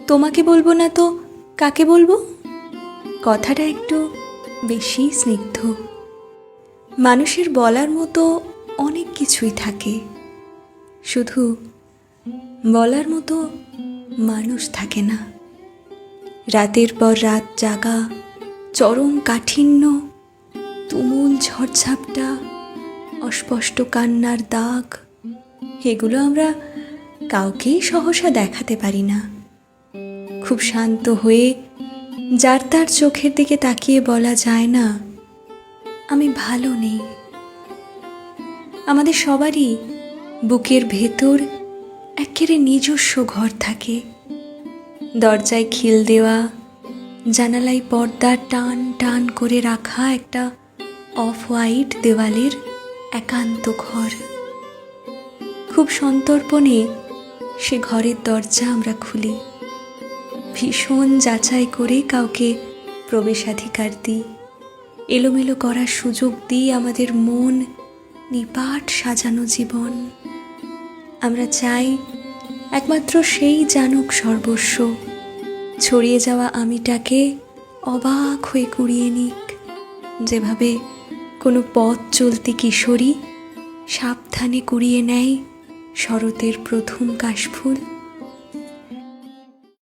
তোমাকে বলবো না তো কাকে বলবো? কথাটা একটু বেশি স্নিগ্ধ। মানুষের বলার মতো অনেক কিছুই থাকে, শুধু বলার মতো মানুষ থাকে না। রাতের পর রাত জাগা, চরম কাঠিন্য, তুমুল ঝড়ঝাপটা, অস্পষ্ট কান্নার দাগ, এগুলো আমরা কাউকেই সহসা দেখাতে পারি না। খুব শান্ত হয়ে যার তার চোখের দিকে তাকিয়ে বলা যায় না, আমি ভালো নেই। আমাদের সবারই বুকের ভেতর একেবারে নিজস্ব ঘর থাকে। দরজায় খিল দেওয়া, জানালায় পর্দা টান টান করে রাখা একটা অফ হোয়াইট দেওয়ালের একান্ত ঘর। খুব সন্তর্পণে সে ঘরের দরজা আমরা খুলি, ভীষণ যাচাই করে কাউকে প্রবেশাধিকার দিই, এলোমেলো করার সুযোগ দিই আমাদের মন নিপাট সাজানো জীবন। আমরা চাই একমাত্র সেই জানুক সর্বস্ব, ছড়িয়ে যাওয়া আমিটাকে অবাক হয়ে কুড়িয়ে নিক, যেভাবে কোনো পথ চলতি কিশোরী সাবধানে কুড়িয়ে নেয় শরতের প্রথম কাশফুল।